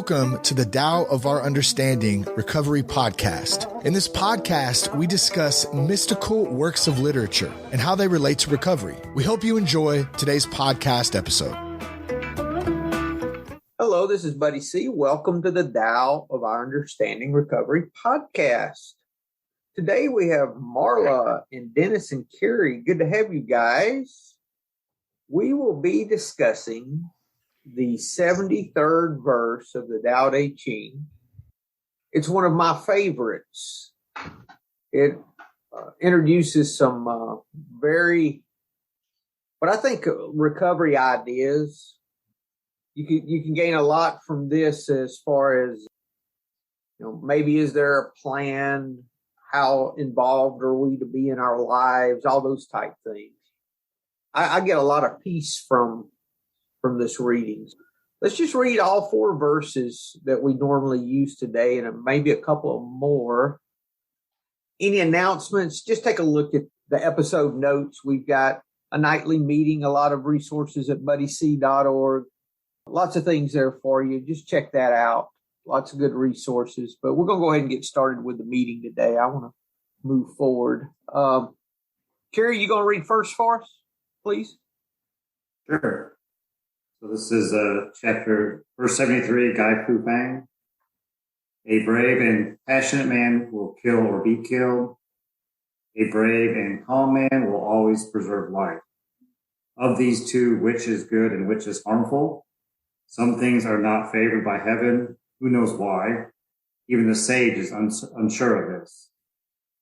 Welcome to the Tao of Our Understanding Recovery Podcast. In this podcast, we discuss mystical works of literature and how they relate to recovery. We hope you enjoy today's podcast episode. Hello, this is Buddy C. Welcome to the Tao of Our Understanding Recovery Podcast. Today we have Marla and Dennis and Carrie. Good to have you guys. We will be discussing the 73rd verse of the Tao Te Ching. It's one of my favorites. It introduces some but I think recovery ideas. You can gain a lot from this as far as, maybe is there a plan? How involved are we to be in our lives? All those type things. I get a lot of peace from this reading. Let's just read all four verses that we normally use today and maybe a couple of more. Any announcements? Just take a look at the episode notes. We've got a nightly meeting, a lot of resources at buddyc.org. Lots of things there for you. Just check that out. Lots of good resources. But we're going to go ahead and get started with the meeting today. I want to move forward. Carrie, you going to read first for us, please? Sure. So this is chapter verse 73, Gai Fu Fang. A brave and passionate man will kill or be killed. A brave and calm man will always preserve life. Of these two, which is good and which is harmful? Some things are not favored by heaven. Who knows why? Even the sage is unsure of this.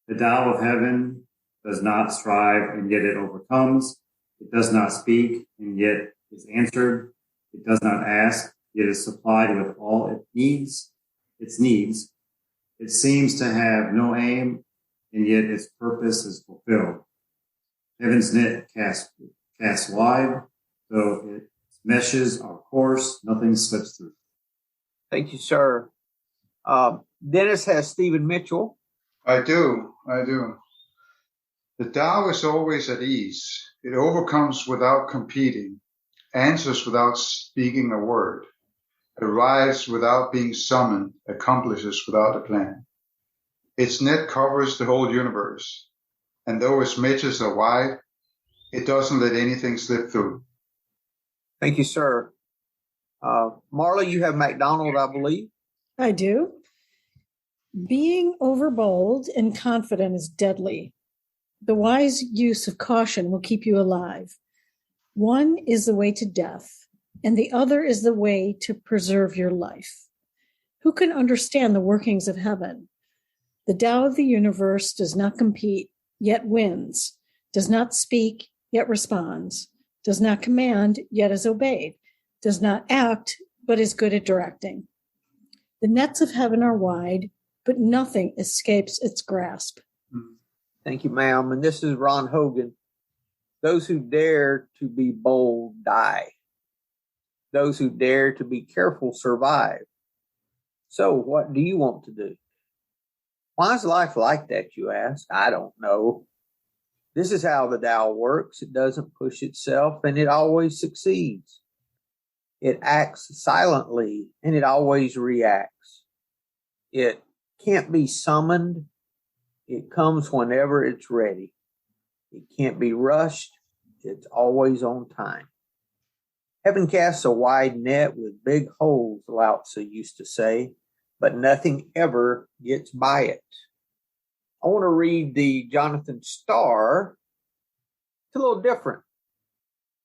The Tao of heaven does not strive, and yet it overcomes. It does not speak, and yet is answered. It does not ask, yet is supplied with all its needs. It seems to have no aim, and yet its purpose is fulfilled. Heaven's net casts wide, though its meshes are coarse, nothing slips through. Thank you, sir. Dennis has Stephen Mitchell. I do. The Tao is always at ease. It overcomes without competing, answers without speaking a word, arrives without being summoned, accomplishes without a plan. Its net covers the whole universe, and though its measures are wide, it doesn't let anything slip through. Thank you, sir. Marla, you have MacDonald, I believe. I do. Being overbold and confident is deadly. The wise use of caution will keep you alive. One is the way to death, and the other is the way to preserve your life. Who can understand the workings of heaven? The Tao of the universe does not compete, yet wins, does not speak, yet responds, does not command, yet is obeyed, does not act, but is good at directing. The nets of heaven are wide, but nothing escapes its grasp. Thank you, ma'am. And this is Ron Hogan. Those who dare to be bold die. Those who dare to be careful survive. So what do you want to do? Why is life like that, you ask? I don't know. This is how the Tao works. It doesn't push itself, and it always succeeds. It acts silently, and it always reacts. It can't be summoned. It comes whenever it's ready. It can't be rushed. It's always on time. Heaven casts a wide net with big holes, Lao Tzu used to say, but nothing ever gets by it. I want to read the Jonathan Starr. It's a little different.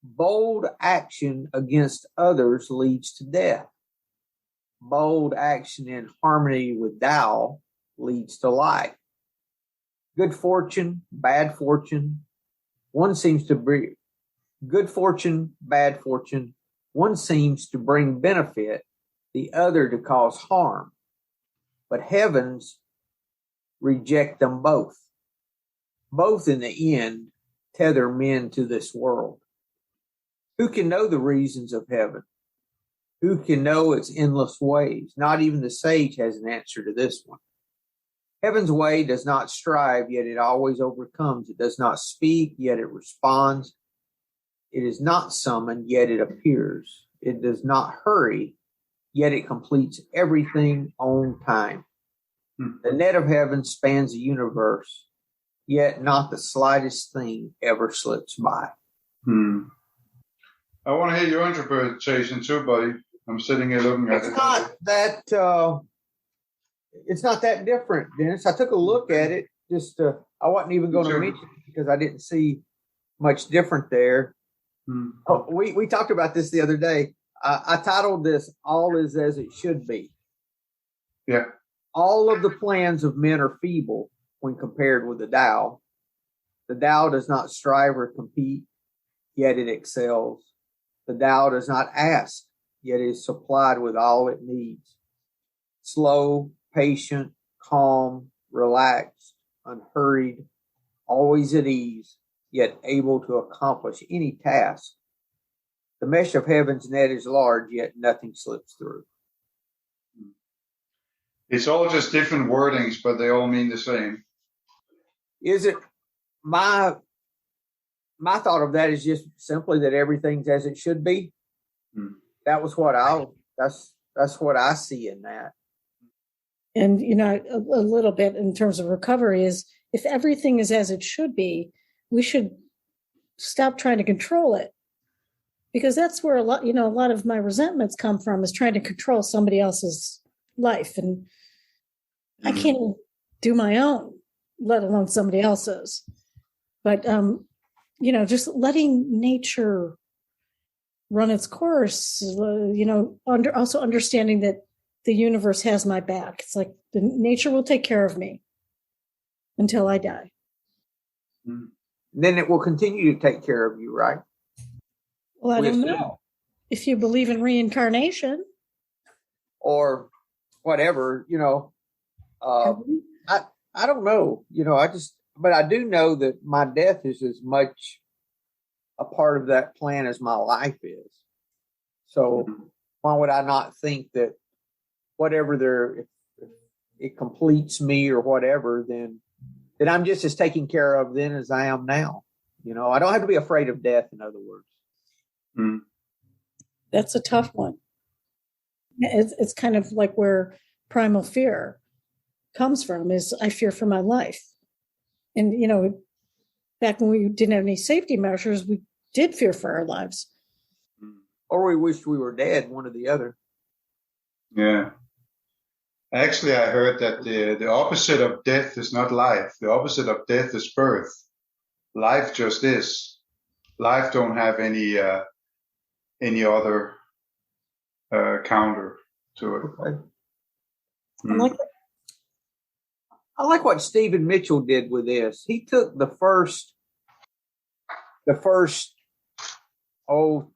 Bold action against others leads to death. Bold action in harmony with Tao leads to life. Good fortune, bad fortune. One seems to bring good fortune, bad fortune. One seems to bring benefit, the other to cause harm. But heavens reject them both. Both in the end tether men to this world. Who can know the reasons of heaven? Who can know its endless ways? Not even the sage has an answer to this one. Heaven's way does not strive, yet it always overcomes. It does not speak, yet it responds. It is not summoned, yet it appears. It does not hurry, yet it completes everything on time. The net of heaven spans the universe, yet not the slightest thing ever slips by. I want to hear your interpretation too, buddy. I'm sitting here looking at it. It's not that different, Dennis. I took a look at it. I wasn't even going to mention it because I didn't see much different there. Oh, we talked about this the other day. I titled this "All is as it should be." Yeah. All of the plans of men are feeble when compared with the Tao. The Tao does not strive or compete, yet it excels. The Tao does not ask, yet is supplied with all it needs. Slow, patient, calm, relaxed, unhurried, always at ease, yet able to accomplish any task. The mesh of heaven's net is large, yet nothing slips through. It's all just different wordings, but they all mean the same. Is it my thought of that is just simply that everything's as it should be? That was what that's what I see in that. And, a little bit in terms of recovery is if everything is as it should be, we should stop trying to control it. Because that's where a lot of my resentments come from, is trying to control somebody else's life. And I can't do my own, let alone somebody else's. But, just letting nature run its course, also understanding that the universe has my back. It's like the nature will take care of me until I die. Then it will continue to take care of you, right? Well, I don't know. If you believe in reincarnation. Or whatever, I don't know. But I do know that my death is as much a part of that plan as my life is. So why would I not think that whatever if it completes me or whatever, then I'm just as taken care of then as I am now. I don't have to be afraid of death, in other words. That's a tough one. It's kind of like where primal fear comes from, is I fear for my life. And, back when we didn't have any safety measures, we did fear for our lives. Or we wished we were dead, one or the other. Yeah. Actually, I heard that the opposite of death is not life. The opposite of death is birth. Life just is. Life don't have any other counter to it. Okay. I like what Stephen Mitchell did with this. He took the first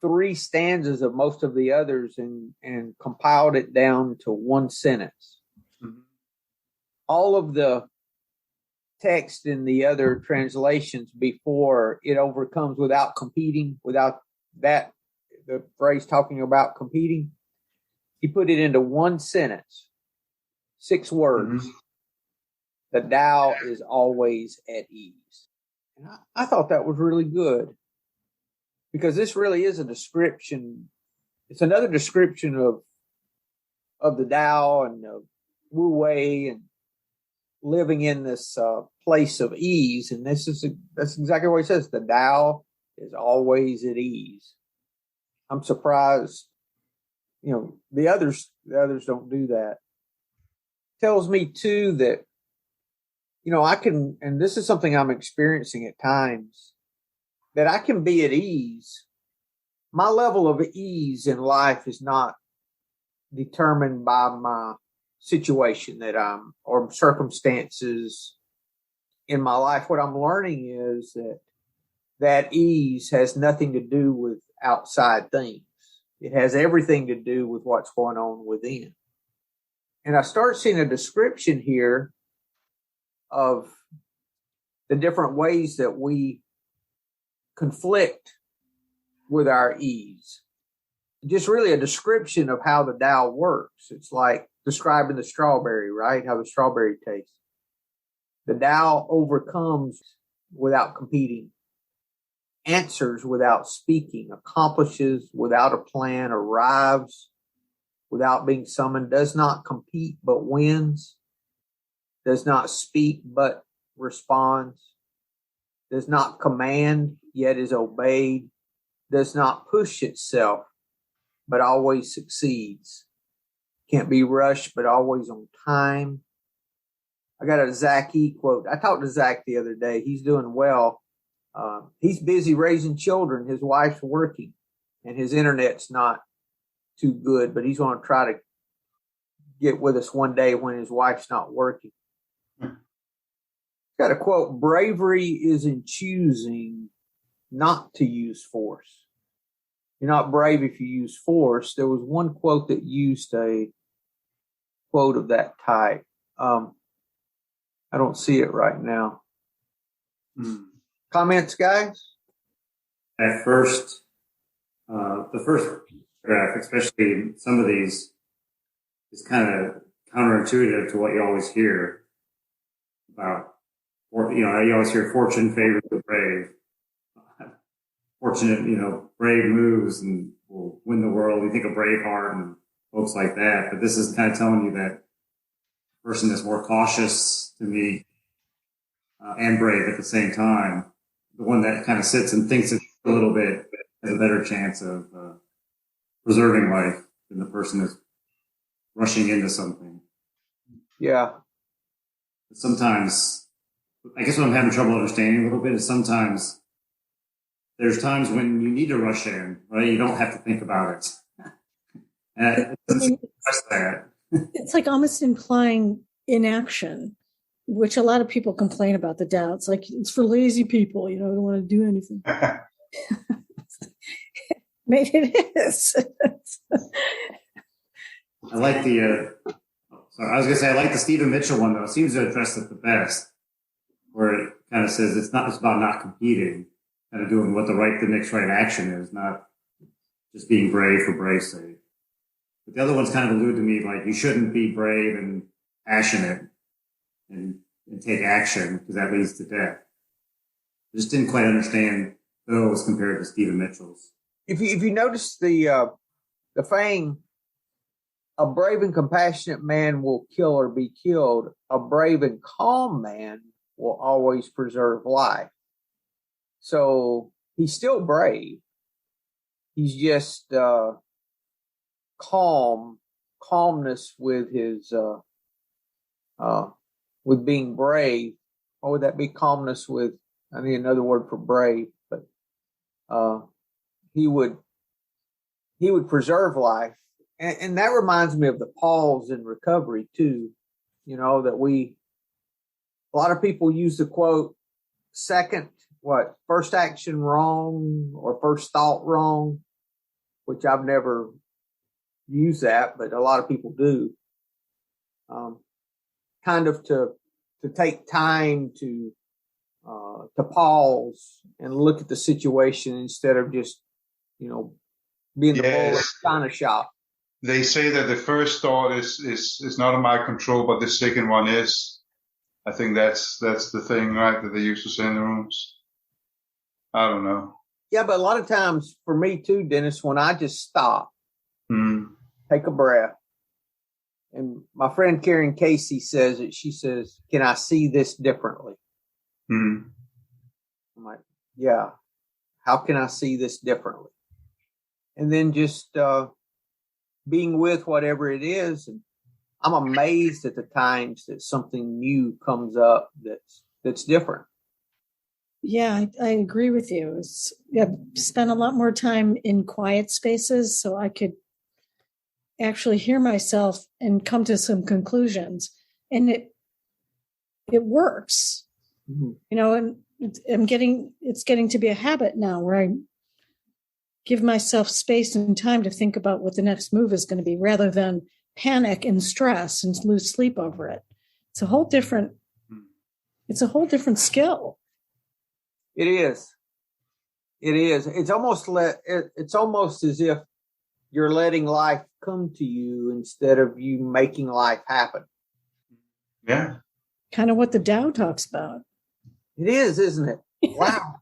3 stanzas of most of the others and compiled it down to one sentence. All of the text in the other translations before it overcomes without competing, without that, the phrase talking about competing, he put it into one sentence, 6 words. The Tao is always at ease. And I thought that was really good, because this really is a description. It's another description of the Tao and of Wu Wei and living in this place of ease. And that's exactly what he says. The Tao is always at ease. I'm surprised, the others don't do that. Tells me too that, I can, and this is something I'm experiencing at times, that I can be at ease. My level of ease in life is not determined by my situation or circumstances in my life. What I'm learning is that ease has nothing to do with outside things. It has everything to do with what's going on within. And I start seeing a description here of the different ways that we conflict with our ease. Just really a description of how the Tao works. It's like describing the strawberry, right? How the strawberry tastes. The Tao overcomes without competing, answers without speaking, accomplishes without a plan, arrives without being summoned, does not compete but wins, does not speak but responds, does not command yet is obeyed, does not push itself but always succeeds, can't be rushed but always on time. I got a Zach E quote. I talked to Zach the other day. He's doing well. He's busy raising children. His wife's working, and his internet's not too good, but he's going to try to get with us one day when his wife's not working. Got a quote: bravery is in choosing not to use force. You're not brave if you use force. There was one quote that used a quote of that type. I don't see it right now. Comments, guys? At first, the first paragraph, especially some of these, is kind of counterintuitive to what you always hear about. Or, you always hear fortune favors the brave. Fortunate, brave moves and will win the world. You think of Braveheart and folks like that, but this is kind of telling you that the person is more cautious to me and brave at the same time. The one that kind of sits and thinks it a little bit has a better chance of preserving life than the person that's rushing into something. Yeah. Sometimes, I guess what I'm having trouble understanding a little bit is sometimes there's times when you need to rush in, right? You don't have to think about it. And it doesn't express that. It's like almost implying inaction, which a lot of people complain about the Tao. It's like it's for lazy people, they don't want to do anything. Maybe it is. I like the I like the Stephen Mitchell one though. It seems to address it the best, where it kind of says it's about not competing, kind of doing what the next right action is, not just being brave for brave's sake. But the other ones kind of allude to me like you shouldn't be brave and passionate and take action because that leads to death. I just didn't quite understand those compared to Stephen Mitchell's. If you notice the saying, a brave and compassionate man will kill or be killed. A brave and calm man will always preserve life. So he's still brave. He's just calmness with his with being brave. What would that be? Calmness with, I need another word for brave, but he would preserve life. And that reminds me of the pause in recovery too. That a lot of people use the quote, first action wrong or first thought wrong, which I've never used that, but a lot of people do. Kind of to take time to pause and look at the situation instead of just, being the bull in the china shop. They say that the first thought is not in my control, but the second one is. I think that's the thing, right, that they used to say in the rooms. I don't know. Yeah, but a lot of times for me too, Dennis, when I just stop, take a breath, and my friend Karen Casey says it. She says, "Can I see this differently?" I'm like, "Yeah. How can I see this differently?" And then just being with whatever it is, and I'm amazed at the times that something new comes up that's different. Yeah, I agree with you. I've spent a lot more time in quiet spaces so I could actually hear myself and come to some conclusions. And it works, and it's getting to be a habit now where I give myself space and time to think about what the next move is going to be rather than panic and stress and lose sleep over it. It's a whole different skill. It is. It's almost as if you're letting life come to you instead of you making life happen. Yeah. Kind of what the Tao talks about. It is, isn't it? Wow.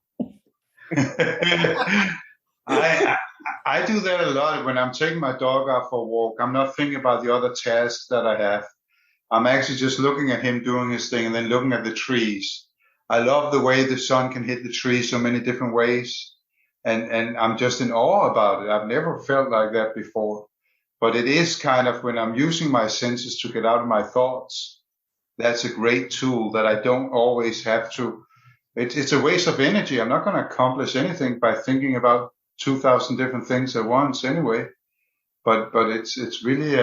I do that a lot when I'm taking my dog out for a walk. I'm not thinking about the other tasks that I have. I'm actually just looking at him doing his thing and then looking at the trees. I love the way the sun can hit the trees so many different ways. And I'm just in awe about it. I've never felt like that before. But it is kind of when I'm using my senses to get out of my thoughts, that's a great tool that I don't always have to. It's a waste of energy. I'm not going to accomplish anything by thinking about 2,000 different things at once anyway. But it's really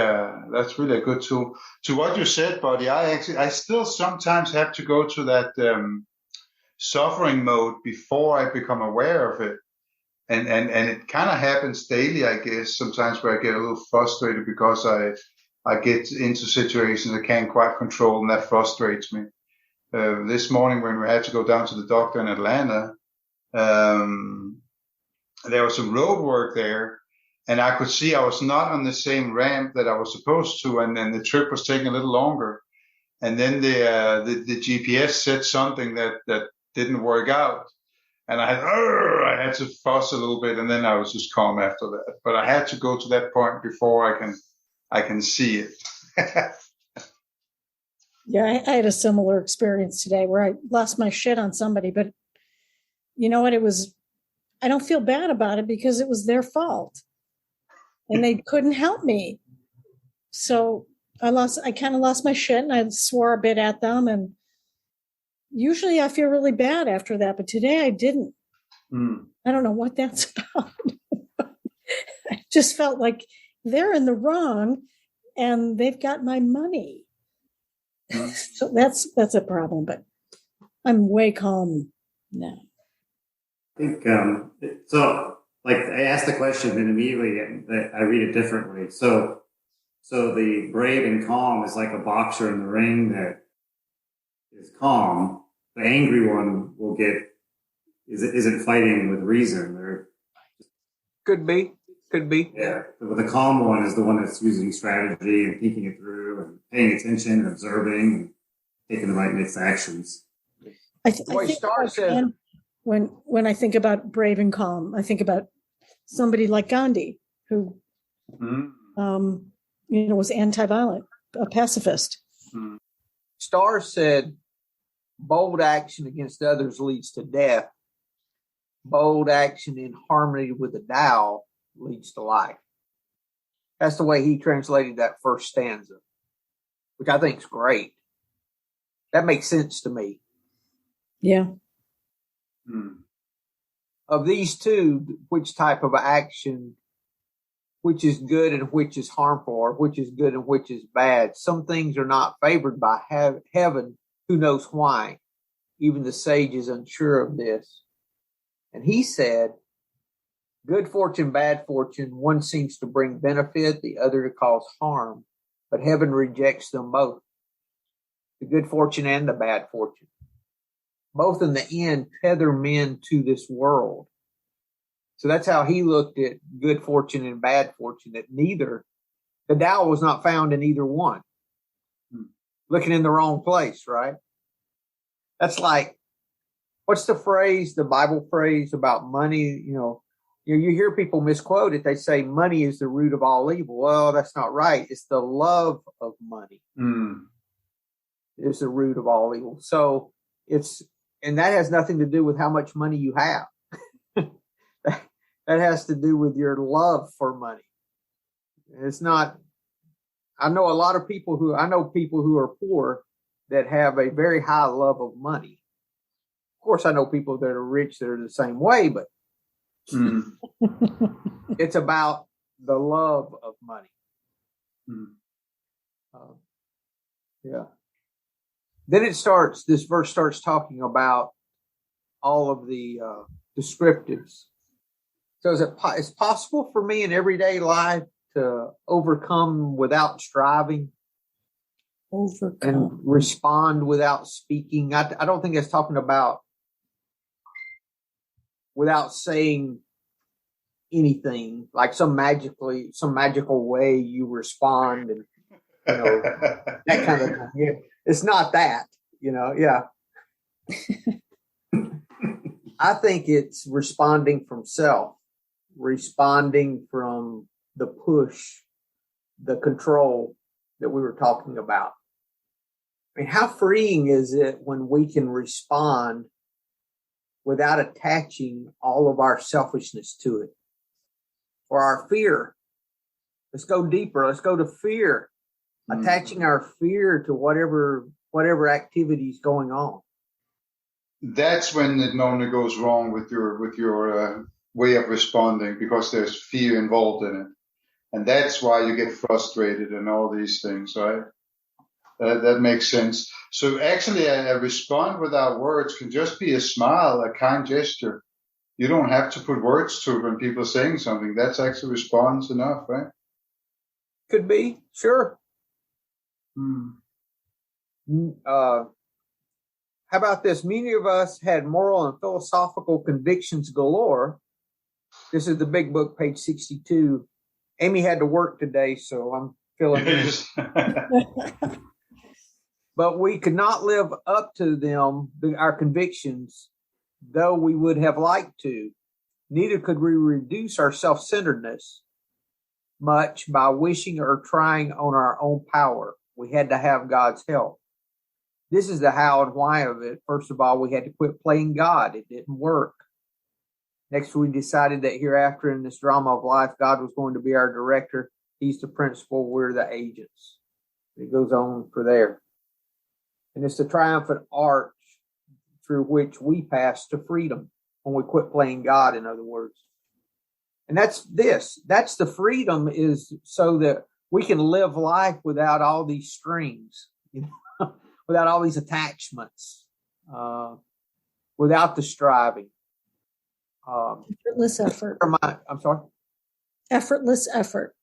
that's really a good tool. To what you said, buddy, I still sometimes have to go to that suffering mode before I become aware of it. And it kind of happens daily, I guess, sometimes where I get a little frustrated because I get into situations I can't quite control, and that frustrates me. This morning when we had to go down to the doctor in Atlanta, there was some road work there, and I could see I was not on the same ramp that I was supposed to, and then the trip was taking a little longer. And then the GPS said something that didn't work out. And I had to fuss a little bit, and then I was just calm after that. But I had to go to that point before I can see it. Yeah, I had a similar experience today where I lost my shit on somebody, but you know what? I don't feel bad about it because it was their fault, and they couldn't help me. So I kind of lost my shit, and I swore a bit at them, and usually I feel really bad after that, but today I didn't. I don't know what that's about. I just felt like they're in the wrong and they've got my money. So that's a problem, but I'm way calm now. I think, so like I asked the question and immediately I read it differently. So the brave and calm is like a boxer in the ring that is calm. The angry one isn't fighting with reason. Could be. Yeah. But the calm one is the one that's using strategy and thinking it through and paying attention and observing and taking the right next actions. I think Star says, when I think about brave and calm, I think about somebody like Gandhi, who was anti-violent, a pacifist. Star said, bold action against others leads to death. Bold action in harmony with the Tao leads to life. That's the way he translated that first stanza, which I think is great. That makes sense to me. Yeah. Of these two, which type of action, which is good and which is harmful, or which is good and which is bad? Some things are not favored by heaven. Who knows why? Even the sage is unsure of this. And he said, good fortune, bad fortune, one seems to bring benefit, the other to cause harm, but heaven rejects them both, the good fortune and the bad fortune. Both in the end tether men to this world. So that's how he looked at good fortune and bad fortune, that the Tao was not found in either one. Looking in the wrong place, right? That's like, what's the Bible phrase about money? You hear people misquote it. They say money is the root of all evil. Well, that's not right. It's the love of money is the root of all evil. So and that has nothing to do with how much money you have. That has to do with your love for money. It's not, I know people who are poor that have a very high love of money. Of course, I know people that are rich that are the same way, but it's about the love of money. Yeah. Then this verse starts talking about all of the descriptives. So it's possible for me in everyday life to overcome without striving? And respond without speaking. I don't think it's talking about without saying anything, like some magical way you respond, and that kind of thing. Yeah. It's not that, yeah. I think it's responding from self. responding from the push, the control that we were talking about. I mean, how freeing is it when we can respond without attaching all of our selfishness to it or our fear? Let's go deeper. Let's go to fear, attaching our fear to whatever activity is going on. That's when it normally goes wrong with your way of responding, because there's fear involved in it, and that's why you get frustrated and all these things, right? That makes sense. So actually, a response without words can just be a smile, a kind gesture. You don't have to put words to it when people are saying something. That's actually response enough, right? Could be, sure. How about this? Many of us had moral and philosophical convictions galore. This is the big book, page 62. Amy had to work today, so I'm filling in. But we could not live up to them, our convictions, though we would have liked to. Neither could we reduce our self-centeredness much by wishing or trying on our own power. We had to have God's help. This is the how and why of it. First of all, we had to quit playing God. It didn't work. Next, we decided that hereafter in this drama of life, God was going to be our director. He's the principal. We're the agents. It goes on for there. And it's the triumphant arch through which we pass to freedom when we quit playing God, in other words. And that's this. That's the freedom, is so that we can live life without all these strings, without all these attachments, without the striving. Effortless effort. I'm sorry? Effortless effort.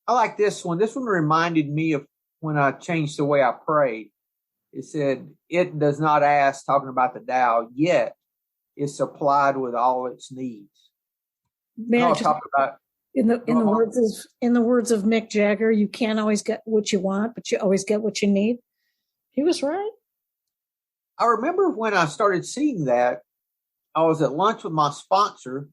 I like this one. This one reminded me of when I changed the way I prayed. It said, it does not ask, talking about the Tao, yet is supplied with all its needs. May I just talk about in the words of Mick Jagger, you can't always get what you want, but you always get what you need. He was right. I remember when I started seeing that, I was at lunch with my sponsor.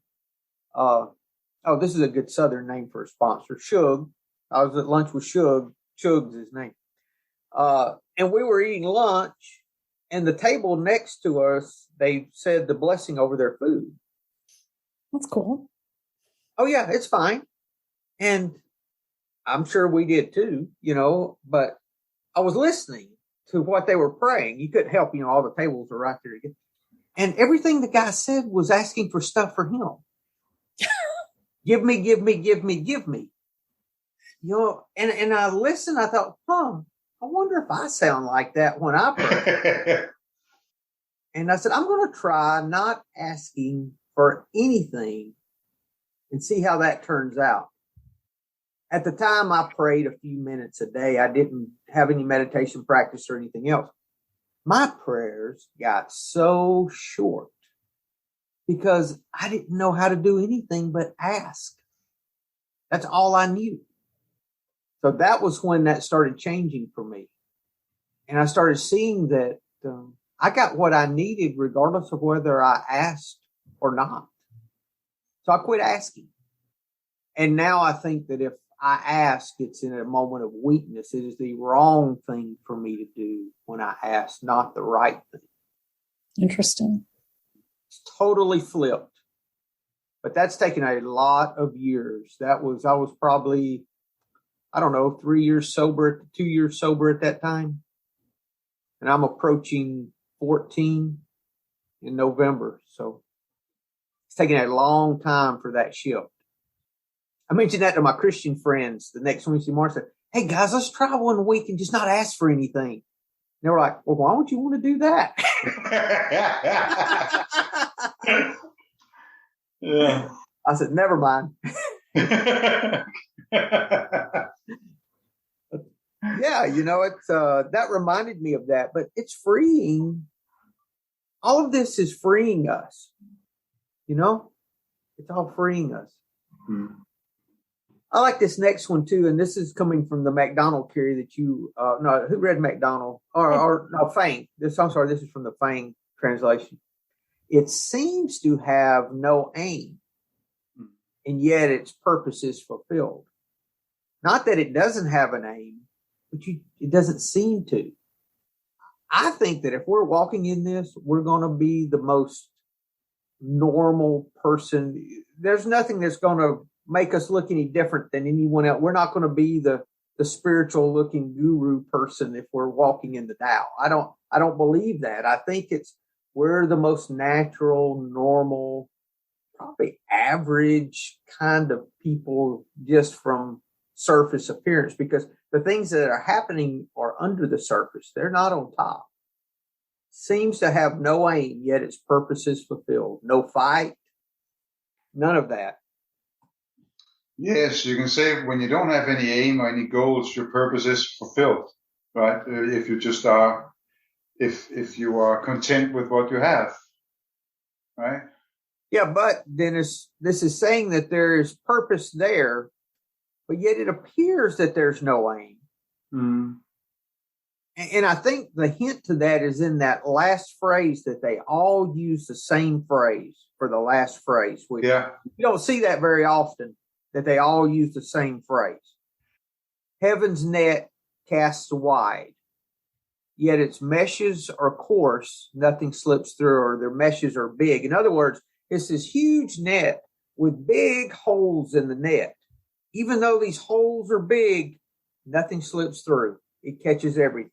This is a good Southern name for a sponsor, Shug. I was at lunch with Shug. Shug's his name. And we were eating lunch, and the table next to us, they said the blessing over their food. That's cool. Oh, yeah, it's fine. And I'm sure we did too, but I was listening to what they were praying. You couldn't help, all the tables are right there again. And everything the guy said was asking for stuff for him. Give me, give me, give me, give me. And I listened, I thought, I wonder if I sound like that when I pray. And I said, I'm going to try not asking for anything and see how that turns out. At the time, I prayed a few minutes a day. I didn't have any meditation practice or anything else. My prayers got so short because I didn't know how to do anything but ask. That's all I knew. So that was when that started changing for me. And I started seeing that I got what I needed regardless of whether I asked or not. So I quit asking. And now I think that if I ask, it's in a moment of weakness. It is the wrong thing for me to do when I ask, not the right thing. Interesting. It's totally flipped. But that's taken a lot of years. I was probably, 2 years sober at that time. And I'm approaching 14 in November. So it's taken a long time for that shift. I mentioned that to my Christian friends the next Wednesday morning. I said, hey guys, let's try 1 week and just not ask for anything. And they were like, well, why would you want to do that? Yeah. I said, never mind. Yeah, it's that reminded me of that, but it's freeing. All of this is freeing us. It's all freeing us. Mm-hmm. I like this next one too, and this is coming from the MacDonald carry that who read MacDonald or Fang? This is from the Fang translation. It seems to have no aim. and yet its purpose is fulfilled. Not that it doesn't have an aim, but it doesn't seem to. I think that if we're walking in this, we're going to be the most normal person. There's nothing that's going to make us look any different than anyone else. We're not going to be the spiritual looking guru person if we're walking in the Tao. I don't believe that. I think we're the most natural, normal, probably average kind of people just from surface appearance, because the things that are happening are under the surface. They're not on top. Seems to have no aim, yet its purpose is fulfilled. No fight, none of that. Yes, you can say when you don't have any aim or any goals, your purpose is fulfilled, right? If you just are, if you are content with what you have, right? Yeah, but Dennis, this is saying that there is purpose there, but yet it appears that there's no aim. Mm. And I think the hint to that is in that last phrase, that they all use the same phrase for the last phrase. You don't see that very often, that they all use the same phrase. Heaven's net casts wide, yet its meshes are coarse, nothing slips through, or their meshes are big. In other words, it's this huge net with big holes in the net. Even though these holes are big, nothing slips through. It catches everything.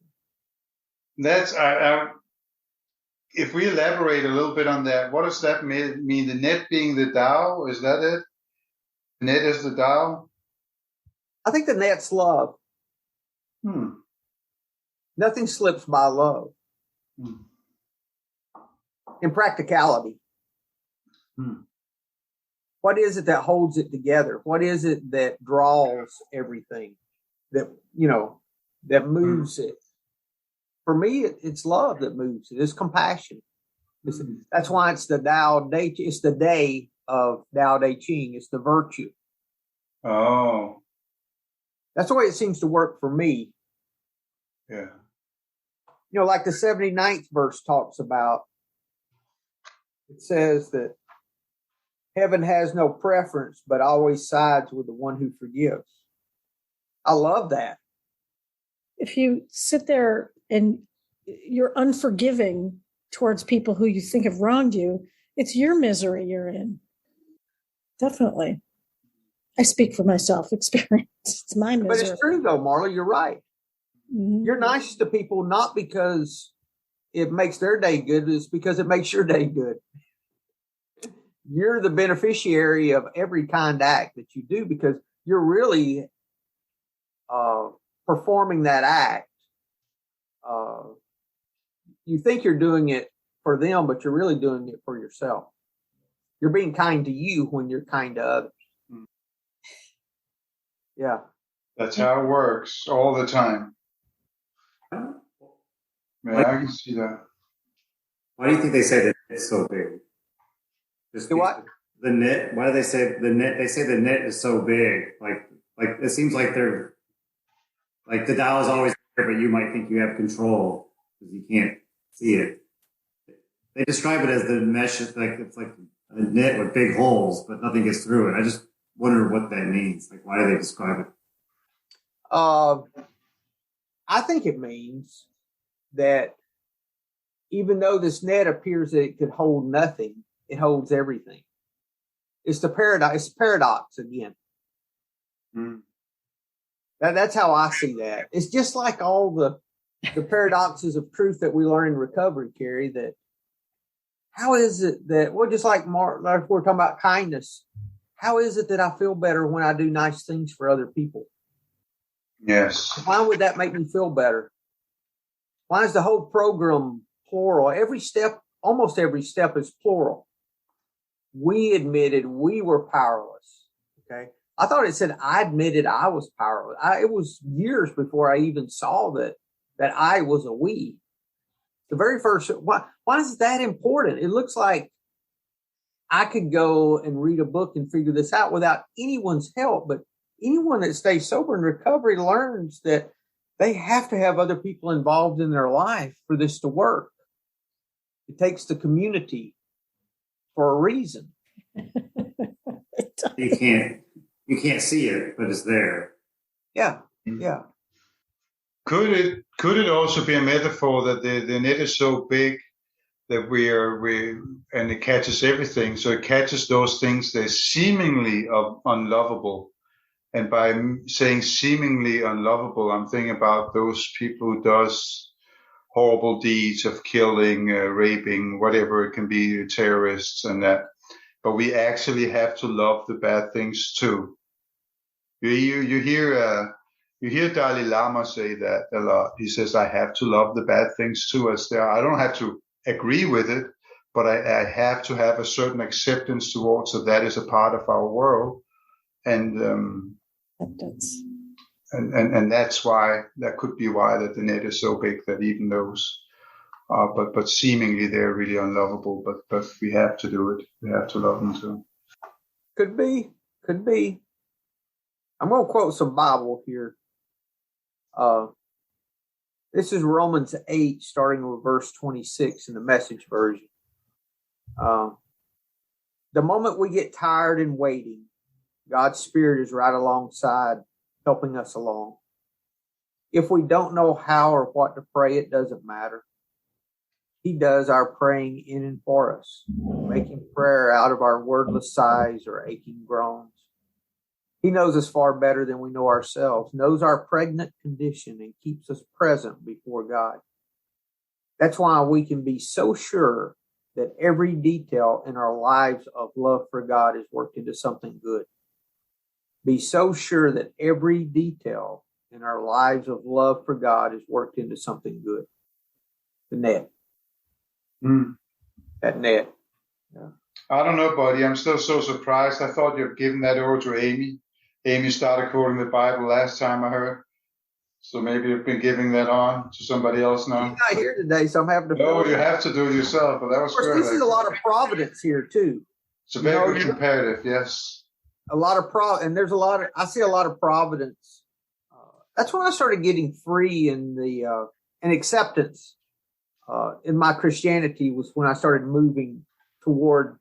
That's if we elaborate a little bit on that, what does that mean? The net being the Tao, is that it? The net is the Tao? I think the net's love. Nothing slips by love. In practicality. What is it that holds it together? What is it that draws everything? That moves it? For me, it's love that moves it. It's compassion. That's why it's the Tao Te. It's the day of Tao Te Ching. It's the virtue. Oh, that's the way it seems to work for me. Yeah. Like the 79th verse talks about. It says that heaven has no preference, but always sides with the one who forgives. I love that. If you sit there and you're unforgiving towards people who you think have wronged you, it's your misery you're in. Definitely. I speak for myself experience. It's my misery. But it's true though, Marla, you're right. Mm-hmm. You're nice to people not because it makes their day good, it's because it makes your day good. You're the beneficiary of every kind act that you do because you're really performing that act. You think you're doing it for them, but you're really doing it for yourself. You're being kind to you when you're kind to others. Yeah. That's how it works all the time. Yeah, I can see that. Why do you think they say that it's so big? What? The net. Why do they say the net? They say the net is so big. Like it seems like they're like the Tao is always there, but you might think you have control because you can't see it. They describe it as the mesh. It's like a net with big holes, but nothing gets through it. I just wonder what that means. Like, why do they describe it? I think it means that even though this net appears that it could hold nothing, it holds everything. It's the paradox. It's paradox again. That's how I see that. It's just like all the paradoxes of truth that we learn in recovery, Carrie, that how is it that, well, just like Mark, like we're talking about kindness, how is it that I feel better when I do nice things for other people? Yes. Why would that make me feel better? Why is the whole program plural? Every step, almost every step is plural. We admitted we were powerless. Okay. I thought it said I admitted I was powerless. It was years before I even saw that I was a we. The very first, why is that important? It looks like I could go and read a book and figure this out without anyone's help. But anyone that stays sober in recovery learns that they have to have other people involved in their life for this to work. It takes the community for a reason. It You can't see it, but it's there. Yeah, yeah. Could it also be a metaphor that the net is so big that and it catches everything, so it catches those things that are seemingly unlovable. And by saying seemingly unlovable, I'm thinking about those people who does horrible deeds of killing, raping, whatever it can be, terrorists and that. But we actually have to love the bad things too. You hear Dalai Lama say that a lot. He says, "I have to love the bad things too, as there. I don't have to agree with it, but I have to have a certain acceptance towards that is a part of our world." And that's why, that could be why that the net is so big that even those but seemingly they're really unlovable, but we have to do it. We have to love them too. Could be. I'm going to quote some Bible here. This is Romans 8, starting with verse 26 in the Message version. The moment we get tired and waiting, God's Spirit is right alongside, helping us along. If we don't know how or what to pray, it doesn't matter. He does our praying in and for us, making prayer out of our wordless sighs or aching groans. He knows us far better than we know ourselves, knows our pregnant condition, and keeps us present before God. That's why we can be so sure that every detail in our lives of love for God is worked into something good. Be so sure that every detail in our lives of love for God is worked into something good. The net. That net. Yeah. I don't know, buddy. I'm still so surprised. I thought you'd given that over to Amy. Amy started quoting the Bible last time I heard. So maybe you've been giving that on to somebody else now. She's not here today, so I'm having to. No, you have to do it yourself. But that was good. This is a lot of providence here too. It's a very good comparative, yes. A lot of and there's a lot of. I see a lot of providence. That's when I started getting free and acceptance in my Christianity, was when I started moving toward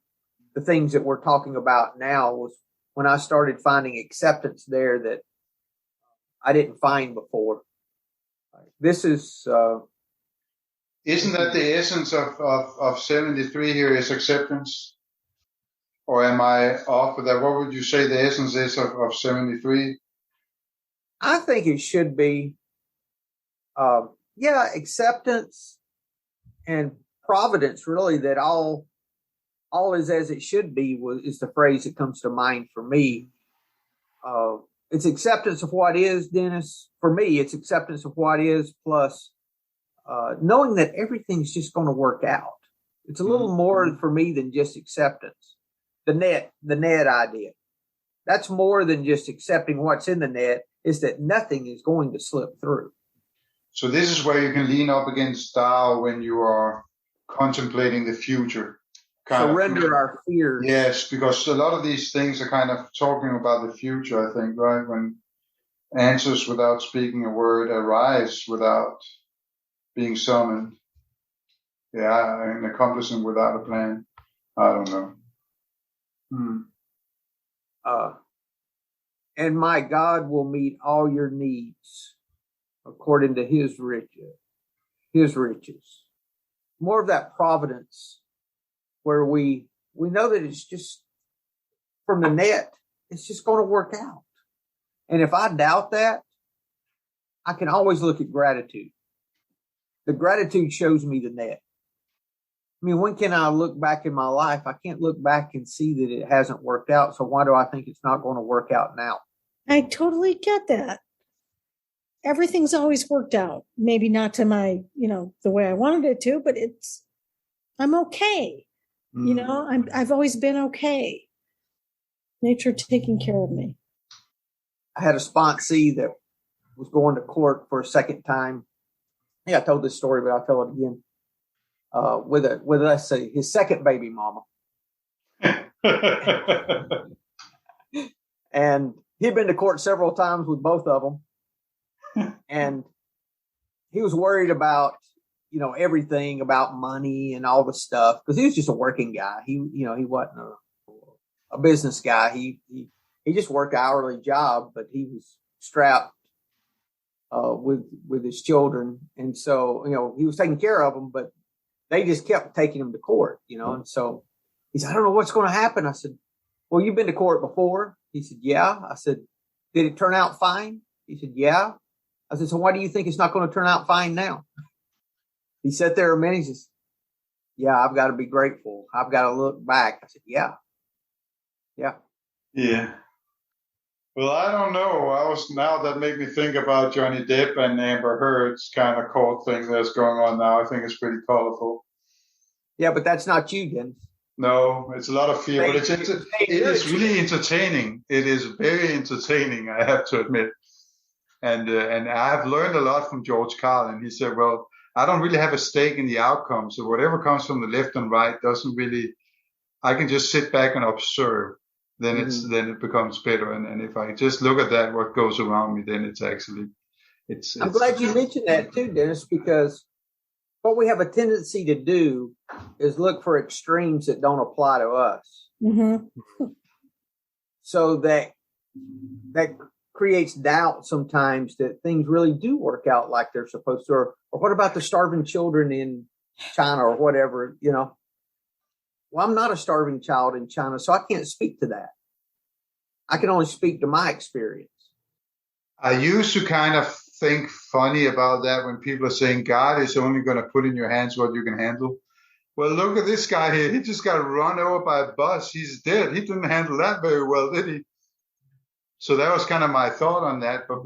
the things that we're talking about now. Was when I started finding acceptance there that I didn't find before. This is. Isn't that the essence of 73 here, is acceptance? Or am I off with that? What would you say the essence is of 73? I think it should be, acceptance and providence, really, that all is as it should be is the phrase that comes to mind for me. It's acceptance of what is, Dennis. For me, it's acceptance of what is, plus knowing that everything's just going to work out. It's a little more for me than just acceptance. The net idea. That's more than just accepting what's in the net, is that nothing is going to slip through. So this is where you can lean up against Tao when you are contemplating the future. Surrender our fears. Yes, because a lot of these things are kind of talking about the future, I think, right? When answers without speaking a word arise without being summoned. Yeah, and accomplishing without a plan. I don't know. And my God will meet all your needs according to his riches. More of that providence, where we know that it's just from the net, it's just going to work out. And if I doubt that, I can always look at gratitude. The gratitude shows me the net. I mean, when can I look back in my life? I can't look back and see that it hasn't worked out. So why do I think it's not going to work out now? I totally get that. Everything's always worked out. Maybe not to my, the way I wanted it to, but I'm okay. I've always been okay. Nature taking care of me. I had a sponsee that was going to court for a second time. Yeah, I told this story, but I'll tell it again. With let's say his second baby mama. And he'd been to court several times with both of them. And he was worried about, everything about money and all the stuff, because he was just a working guy. He wasn't a business guy. He just worked an hourly job, but he was strapped with his children, and so he was taking care of them, but they just kept taking him to court, and so he said, I don't know what's going to happen. I said, well, you've been to court before? He said, yeah. I said, did it turn out fine? He said, yeah. I said, so why do you think it's not going to turn out fine now? He sat there a minute. He says, yeah, I've got to be grateful. I've got to look back. I said, yeah. Yeah. Well, I don't know. Now that made me think about Johnny Depp and Amber Heard's kind of court thing that's going on now. I think it's pretty colorful. Yeah, but that's not you, Dennis. No, it's a lot of fear, but it is really entertaining. It is very entertaining, I have to admit. And I've learned a lot from George Carlin. He said, well, I don't really have a stake in the outcome. So whatever comes from the left and right doesn't really, I can just sit back and observe. Then it becomes better. And if I just look at that, what goes around me, then I'm glad you mentioned that too, Dennis, because what we have a tendency to do is look for extremes that don't apply to us. Mm-hmm. So that creates doubt sometimes that things really do work out like they're supposed to. Or what about the starving children in China or whatever, Well, I'm not a starving child in China, so I can't speak to that. I can only speak to my experience. I used to kind of think funny about that when people are saying God is only going to put in your hands what you can handle. Well, look at this guy here. He just got run over by a bus. He's dead. He didn't handle that very well, did he? So that was kind of my thought on that. But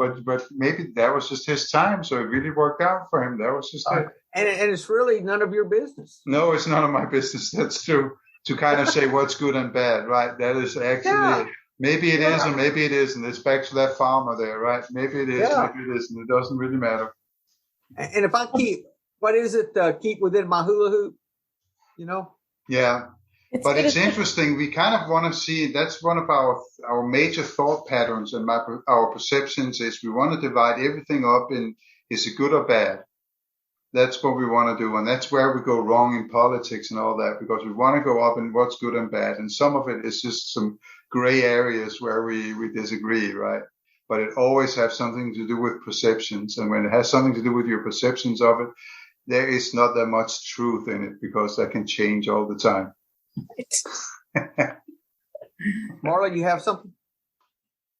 maybe that was just his time. So it really worked out for him. That was just it. And it's really none of your business. No, it's none of my business. That's true. To kind of say what's good and bad, right? That is actually, maybe it is and maybe it isn't. It's back to that farmer there, right? Maybe it is, maybe it isn't. It doesn't really matter. And if I keep within my hula hoop, Yeah. But it's interesting. We kind of want to see, that's one of our major thought patterns and our perceptions is we want to divide everything up in, is it good or bad? That's what we want to do. And that's where we go wrong in politics and all that, because we want to go up in what's good and bad. And some of it is just some gray areas where we disagree, right? But it always has something to do with perceptions. And when it has something to do with your perceptions of it, there is not that much truth in it because that can change all the time. Marla, you have something?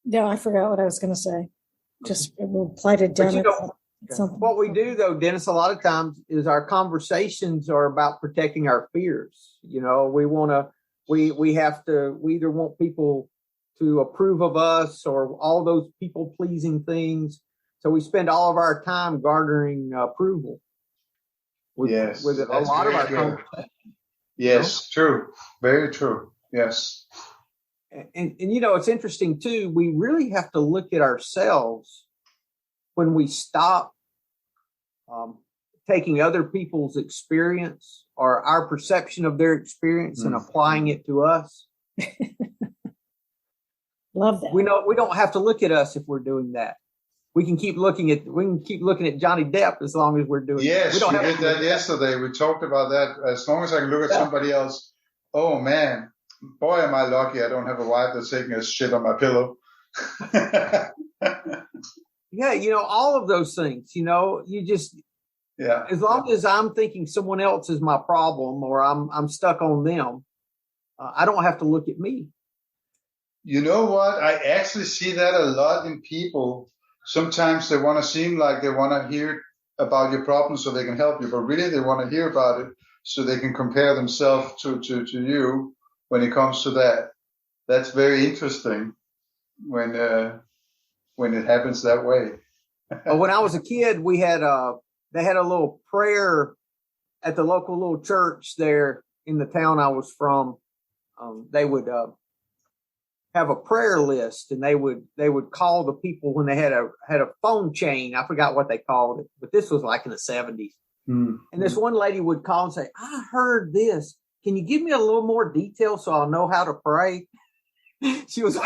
No, I forgot what I was going to say. Just reply to Dennis. What we do, though, Dennis, a lot of times is our conversations are about protecting our fears. We either want people to approve of us or all those people pleasing things. So we spend all of our time garnering approval with a lot of our conversations. Yes, true. Very true. Yes. And it's interesting, too. We really have to look at ourselves when we stop taking other people's experience or our perception of their experience and applying it to us. Love that. We don't have to look at us if we're doing that. We can keep looking at Johnny Depp as long as we're doing that. Yes, we did that yesterday. We talked about that. As long as I can look at somebody else, oh man, boy, am I lucky I don't have a wife that's taking a shit on my pillow. Yeah, all of those things, you just, as long as I'm thinking someone else is my problem or I'm stuck on them, I don't have to look at me. You know what? I actually see that a lot in people. Sometimes they want to seem like they want to hear about your problem so they can help you, but really they want to hear about it so they can compare themselves to you when it comes to that. That's very interesting when it happens that way. When I was a kid, they had a little prayer at the local little church there in the town I was from. They would have a prayer list, and they would call the people when they had a phone chain. I forgot what they called it, but this was like in the 70s. And this one lady would call and say, "I heard this. Can you give me a little more detail so I'll know how to pray?" She was just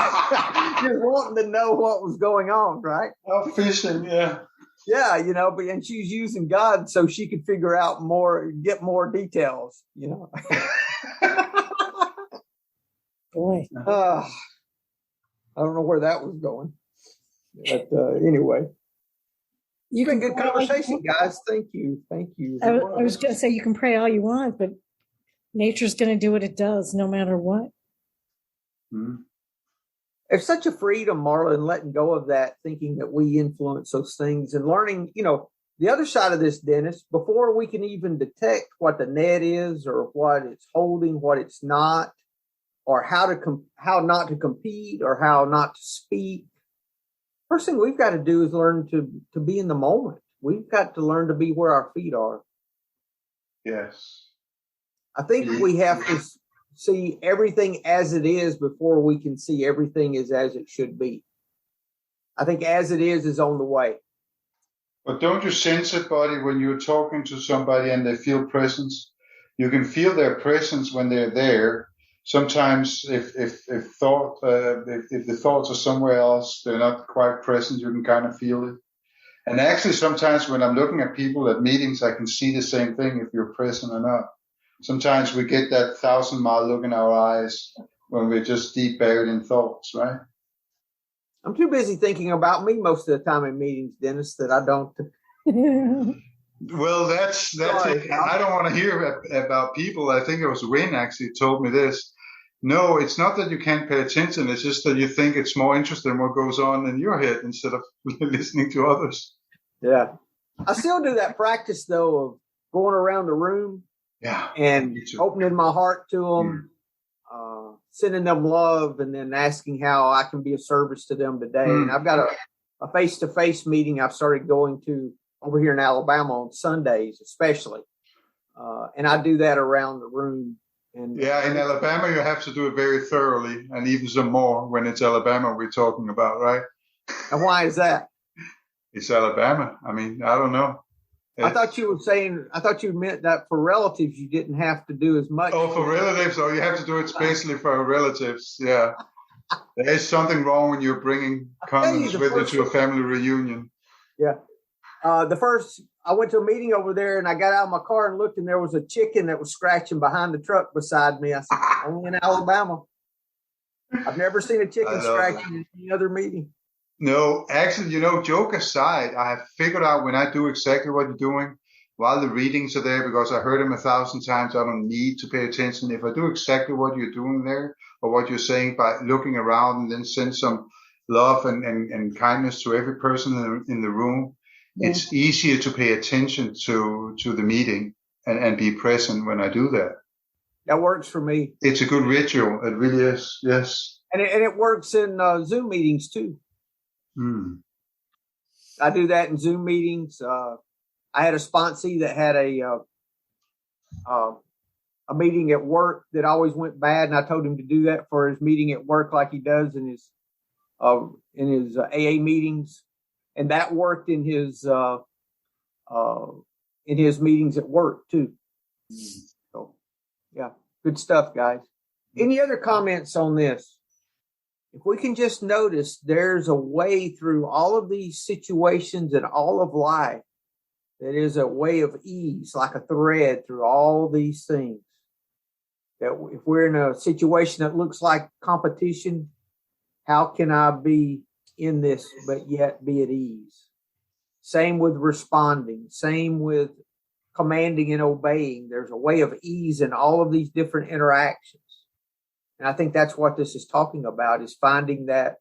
wanting to know what was going on, right? Oh, fishing, yeah. Yeah, and she was using God so she could figure out more, get more details, Boy. I don't know where that was going. But anyway. You It's been can good pray all you conversation, want. guys. Thank you. Thank you. I was going to say you can pray all you want, but nature's going to do what it does no matter what. Mhm. It's such a freedom, Marlon, letting go of that, thinking that we influence those things and learning, the other side of this, Dennis, before we can even detect what the net is or what it's holding, what it's not, or how not to compete or how not to speak. First thing we've got to do is learn to be in the moment. We've got to learn to be where our feet are. Yes. I think we have to see everything as it is before we can see everything as it should be. I think as it is on the way. But don't you sense it, buddy, when you're talking to somebody and they feel presence? You can feel their presence when they're there. Sometimes if the thoughts are somewhere else, they're not quite present, you can kind of feel it. And actually, sometimes when I'm looking at people at meetings, I can see the same thing if you're present or not. Sometimes we get that 1,000-mile look in our eyes when we're just deep buried in thoughts, right? I'm too busy thinking about me most of the time in meetings, Dennis, that I don't. Well, that's Sorry. it. I don't want to hear about people. I think it was Wayne actually told me this. No, it's not that you can't pay attention. It's just that you think it's more interesting what goes on in your head instead of listening to others. Yeah. I still do that practice, though, of going around the room and opening my heart to them, sending them love, and then asking how I can be of service to them today. And I've got a face-to-face meeting I've started going to over here in Alabama on Sundays, especially. And I do that around the room. And in Alabama, you have to do it very thoroughly and even some more when it's Alabama we're talking about, right? And why is that? It's Alabama. I mean, I don't know. I thought you meant that for relatives, you didn't have to do as much. Oh, for relatives. Oh, you have to do it especially for relatives. Yeah. There is something wrong when you're bringing condoms with you to a family reunion. Yeah. I went to a meeting over there and I got out of my car and looked and there was a chicken that was scratching behind the truck beside me. I said, only in Alabama. I've never seen a chicken scratching in any other meeting. No, actually, joke aside, I have figured out when I do exactly what you're doing while the readings are there, because I heard them 1,000 times, I don't need to pay attention. If I do exactly what you're doing there or what you're saying by looking around and then send some love and kindness to every person in the room, it's easier to pay attention to the meeting and be present when I do that. That works for me. It's a good ritual. It really is. Yes. And it works in Zoom meetings too. I do that in Zoom meetings. I had a sponsee that had a meeting at work that always went bad, and I told him to do that for his meeting at work, like he does in his AA meetings, and that worked in his meetings at work too. So, yeah, good stuff, guys. Any other comments on this? If we can just notice, there's a way through all of these situations and all of life. That is a way of ease, like a thread through all these things. That if we're in a situation that looks like competition, how can I be in this but yet be at ease? Same with responding, same with commanding and obeying. There's a way of ease in all of these different interactions. And I think that's what this is talking about, is finding that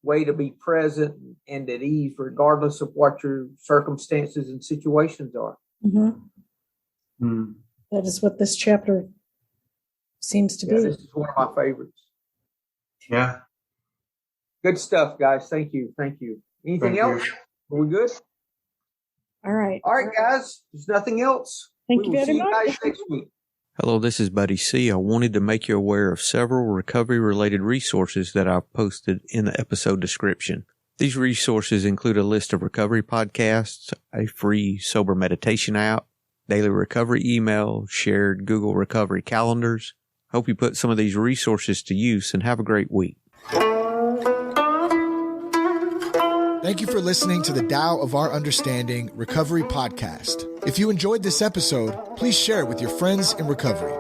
way to be present and at ease, regardless of what your circumstances and situations are. Mm-hmm. That is what this chapter seems to be. This is one of my favorites. Yeah. Good stuff, guys. Thank you. Anything else? Are we good? All right, guys. There's nothing else. Thank you very much. See you guys next week. Hello, this is Buddy C. I wanted to make you aware of several recovery-related resources that I've posted in the episode description. These resources include a list of recovery podcasts, a free sober meditation app, daily recovery email, shared Google recovery calendars. Hope you put some of these resources to use and have a great week. Thank you for listening to the Tao of Our Understanding Recovery Podcast. If you enjoyed this episode, please share it with your friends in recovery.